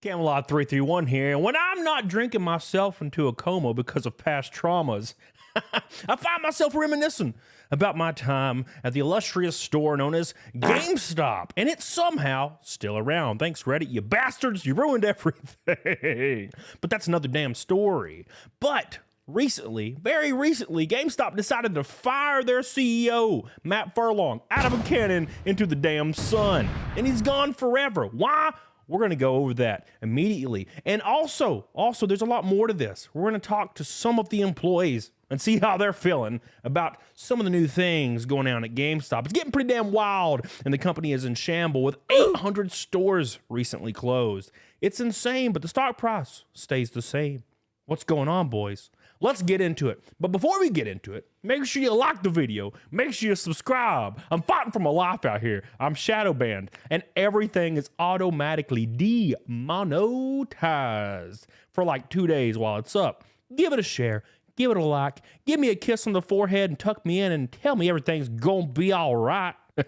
Camelot 331 here, and when I'm not drinking myself into a coma because of past traumas, I find myself reminiscing about my time at the illustrious store known as GameStop, and it's somehow still around. Thanks, Reddit, you bastards, you ruined everything. But that's another damn story. But recently, very recently, GameStop decided to fire their CEO, Matt Furlong, out of a cannon into the damn sun, and he's gone forever. Why? We're going to go over that immediately. And also, there's a lot more to this. We're going to talk to some of the employees and see how they're feeling about some of the new things going on at GameStop. It's getting pretty damn wild, and the company is in shambles with 800 stores recently closed. It's insane, but the stock price stays the same. What's going on, boys? Let's get into it. But before we get into it, make sure you like the video. Make sure you subscribe. I'm fighting for my life out here. I'm shadow banned, and everything is automatically demonetized for like 2 days while it's up. Give it a share. Give it a like. Give me a kiss on the forehead and tuck me in and tell me everything's gonna be all right. This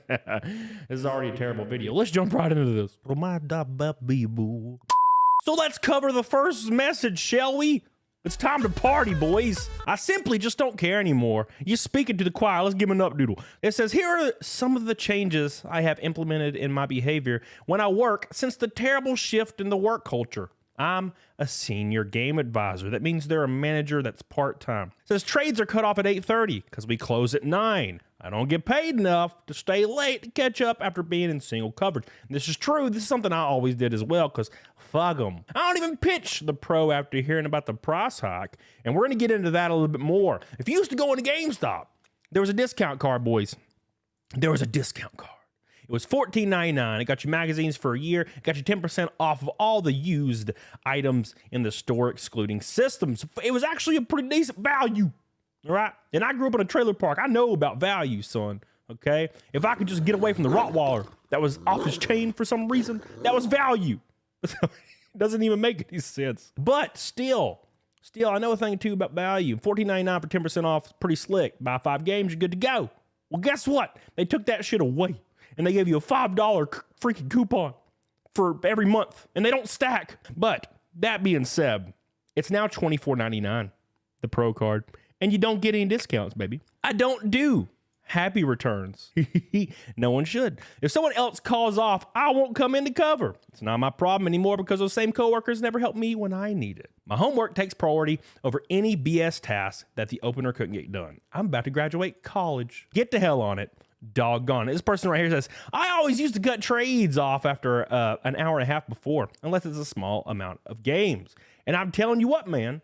is already a terrible video. Let's jump right into this. So let's cover the first message, shall we? It's time to party, boys. I simply just don't care anymore. You're speaking to the choir. Let's give him an updoodle. It says, here are some of the changes I have implemented in my behavior when I work since the terrible shift in the work culture. I'm a senior game advisor. That means they're a manager that's part-time. It says trades are cut off at 8:30 because we close at 9. I don't get paid enough to stay late to catch up after being in single coverage. And this is true. This is something I always did as well because fuck them. I don't even pitch the pro after hearing about the price hike. And we're going to get into that a little bit more. If you used to go into GameStop, there was a discount card, boys. There was a discount card. It was $14.99. It got you magazines for a year. It got you 10% off of all the used items in the store, excluding systems. It was actually a pretty decent value, all right? And I grew up in a trailer park. I know about value, son, okay? If I could just get away from the Rottweiler that was off his chain for some reason, that was value. It doesn't even make any sense. But still, I know a thing or two about value. $14.99 for 10% off is pretty slick. Buy 5 games, you're good to go. Well, guess what? They took that shit away. And they gave you a $5 freaking coupon for every month. And they don't stack. But that being said, it's now $24.99, the pro card. And you don't get any discounts, baby. I don't do happy returns. No one should. If someone else calls off, I won't come in to cover. It's not my problem anymore because those same coworkers never helped me when I need it. My homework takes priority over any BS task that the opener couldn't get done. I'm about to graduate college. Get the hell on it. Doggone. This person right here says, I always used to cut trades off after an hour and a half before, unless it's a small amount of games. And I'm telling you what, man,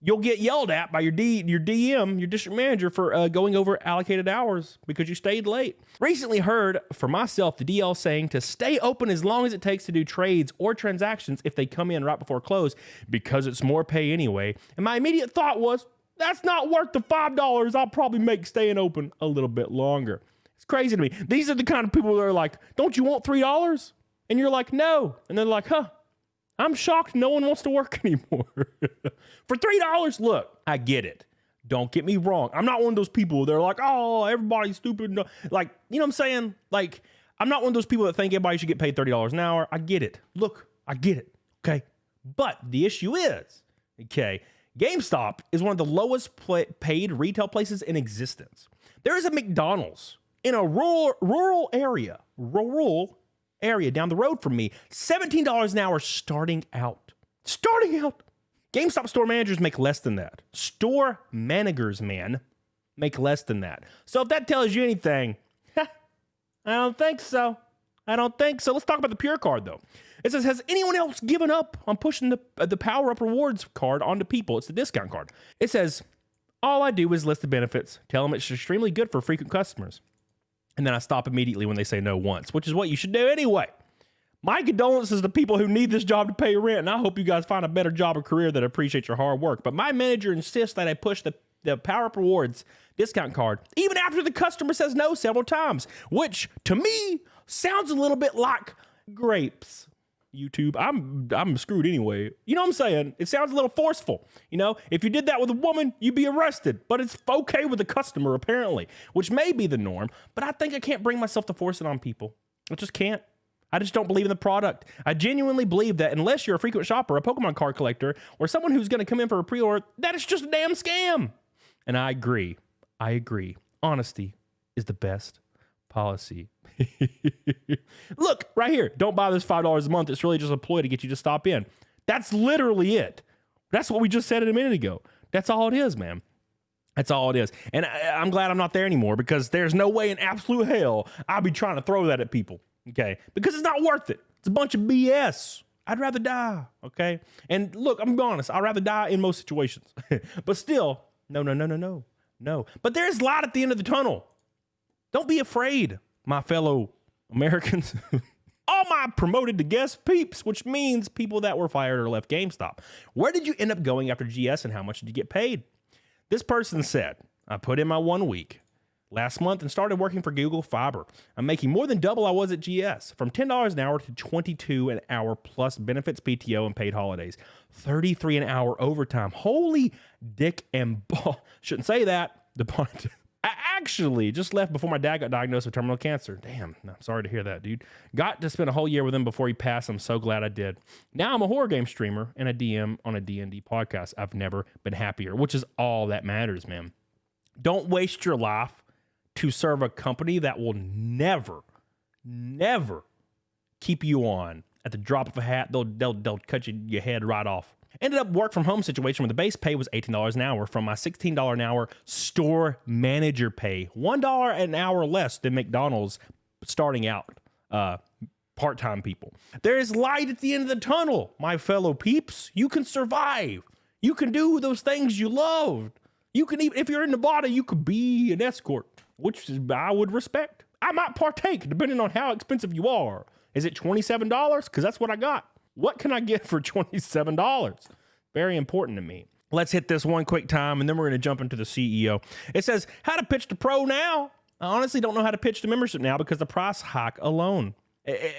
you'll get yelled at by your DM, your district manager, for going over allocated hours because you stayed late. Recently heard for myself the DL saying to stay open as long as it takes to do trades or transactions if they come in right before close because it's more pay anyway. And my immediate thought was, that's not worth the $5 I'll probably make staying open a little bit longer. It's crazy to me. These are the kind of people that are like, don't you want $3? And you're like, no. And they're like, huh, I'm shocked no one wants to work anymore. For $3, look, I get it. Don't get me wrong. I'm not one of those people that are like, oh, everybody's stupid. No. Like, you know what I'm saying? Like, I'm not one of those people that think everybody should get paid $30 an hour. I get it. Look, I get it. Okay. But the issue is, okay, GameStop is one of the lowest paid retail places in existence. There is a McDonald's in a rural area down the road from me, $17 an hour starting out. GameStop store managers make less than that. Store managers, man, make less than that. So if that tells you anything, I don't think so. Let's talk about the Pure card, though. It says, has anyone else given up on pushing the Power Up Rewards card onto people? It's the discount card. It says, all I do is list the benefits, tell them it's extremely good for frequent customers. And then I stop immediately when they say no once, which is what you should do anyway. My condolences to people who need this job to pay rent, and I hope you guys find a better job or career that appreciates your hard work. But my manager insists that I push the Power Up Rewards discount card, even after the customer says no several times, which to me sounds a little bit like grapes. YouTube, I'm screwed anyway. You know what I'm saying? It sounds a little forceful. You know, if you did that with a woman, you'd be arrested. But it's okay with a customer, apparently, which may be the norm. But I think I can't bring myself to force it on people. I just can't. I just don't believe in the product. I genuinely believe that unless you're a frequent shopper, a Pokemon card collector, or someone who's going to come in for a pre-order, that is just a damn scam. And I agree. Honesty is the best policy. Look, right here. Don't buy this $5 a month. It's really just a ploy to get you to stop in. That's literally it. That's what we just said a minute ago. That's all it is, man. That's all it is. And I'm glad I'm not there anymore, because there's no way in absolute hell I'll be trying to throw that at people, okay? Because it's not worth it. It's a bunch of BS. I'd rather die, okay? And look, I'm gonna be honest. I'd rather die in most situations. But still, no. But there's light at the end of the tunnel. Don't be afraid, my fellow Americans. All my promoted to guest peeps, which means people that were fired or left GameStop. Where did you end up going after GS, and how much did you get paid? This person said, I put in my 1 week last month and started working for Google Fiber. I'm making more than double I was at GS, from $10 an hour to $22 an hour plus benefits, PTO, and paid holidays. $33 an hour overtime. Holy dick and ball. Shouldn't say that. I actually just left before my dad got diagnosed with terminal cancer. Damn, I'm sorry to hear that, dude. Got to spend a whole year with him before he passed. I'm so glad I did. Now I'm a horror game streamer and a DM on a D&D podcast. I've never been happier, which is all that matters, man. Don't waste your life to serve a company that will never keep you on. At the drop of a hat, they'll cut your head right off. Ended up work from home situation where the base pay was $18 an hour from my $16 an hour store manager pay. $1 an hour less than McDonald's starting out part-time people. There is light at the end of the tunnel, my fellow peeps. You can survive. You can do those things you loved. You can even, if you're in Nevada, you could be an escort, which I would respect. I might partake depending on how expensive you are. Is it $27? Because that's what I got. What can I get for $27? Very important to me. Let's hit this one quick time, and then we're going to jump into the CEO. It says, how to pitch to pro now? I honestly don't know how to pitch to membership now because the price hike alone.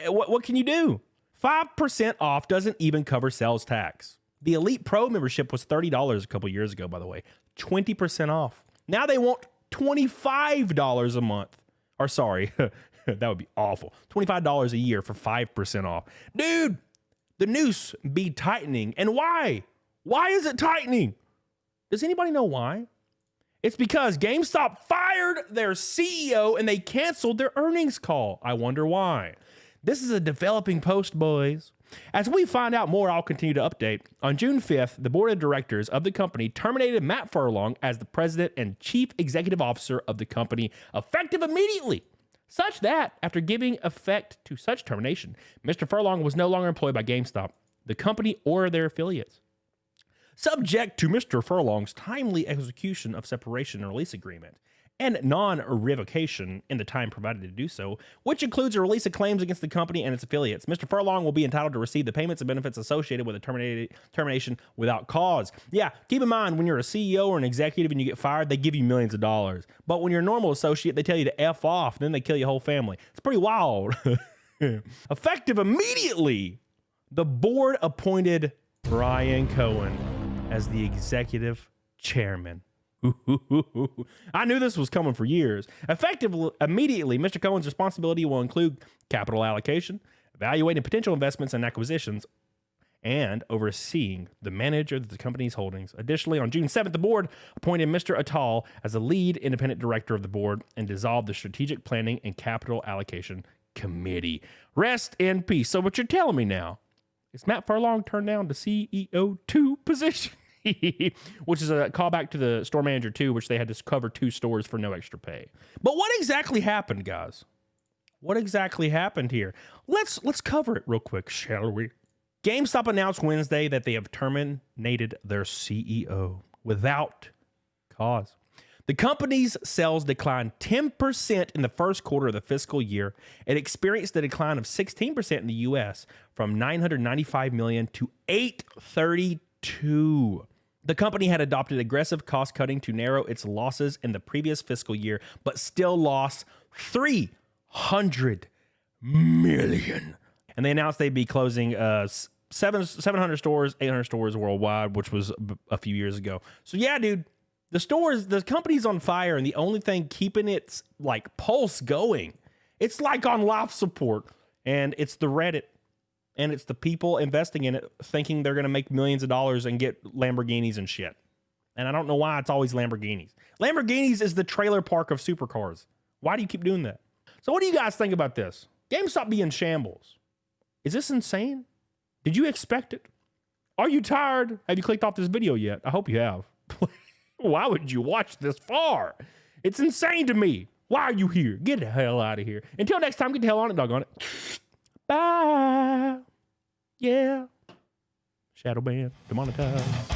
What can you do? 5% off doesn't even cover sales tax. The Elite Pro membership was $30 a couple years ago, by the way. 20% off. Now they want $25 a month. Or sorry, that would be awful. $25 a year for 5% off. Dude! The noose be tightening. And why? Why is it tightening? Does anybody know why? It's because GameStop fired their CEO and they canceled their earnings call. I wonder why. This is a developing post, boys. As we find out more, I'll continue to update. On June 5th, the board of directors of the company terminated Matt Furlong as the president and chief executive officer of the company, effective immediately. Such that, after giving effect to such termination, Mr. Furlong was no longer employed by GameStop, the company, or their affiliates. Subject to Mr. Furlong's timely execution of separation and release agreement, and non-revocation in the time provided to do so, which includes a release of claims against the company and its affiliates, Mr. Furlong will be entitled to receive the payments and benefits associated with a termination without cause. Yeah, keep in mind, when you're a CEO or an executive and you get fired, they give you millions of dollars. But when you're a normal associate, they tell you to F off, then they kill your whole family. It's pretty wild. Effective immediately, the board appointed Brian Cohen as the executive chairman. I knew this was coming for years. Effective immediately, Mr. Cohen's responsibility will include capital allocation, evaluating potential investments and acquisitions, and overseeing the manager of the company's holdings. Additionally, on June 7th, the board appointed Mr. Atal as the lead independent director of the board and dissolved the strategic planning and capital allocation committee. Rest in peace. So what you're telling me now is Matt Furlong turned down the CEO 2 position. Which is a callback to the store manager 2, which they had to cover 2 stores for no extra pay. But what exactly happened, guys? What exactly happened here? Let's cover it real quick, shall we? GameStop announced Wednesday that they have terminated their CEO without cause. The company's sales declined 10% in the first quarter of the fiscal year. It experienced a decline of 16% in the U.S. from $995 million to $832 million. The company had adopted aggressive cost cutting to narrow its losses in the previous fiscal year, but still lost $300 million. And they announced they'd be closing 700 stores, 800 stores worldwide, which was a few years ago. So yeah, dude, the company's on fire, and the only thing keeping its like pulse going, it's like on life support. And it's the Reddit. And it's the people investing in it thinking they're going to make millions of dollars and get Lamborghinis and shit. And I don't know why it's always Lamborghinis. Lamborghinis is the trailer park of supercars. Why do you keep doing that? So what do you guys think about this? GameStop be in shambles. Is this insane? Did you expect it? Are you tired? Have you clicked off this video yet? I hope you have. Why would you watch this far? It's insane to me. Why are you here? Get the hell out of here. Until next time, get the hell on it, doggone it. Bye. Yeah. Shadow ban, demonetized.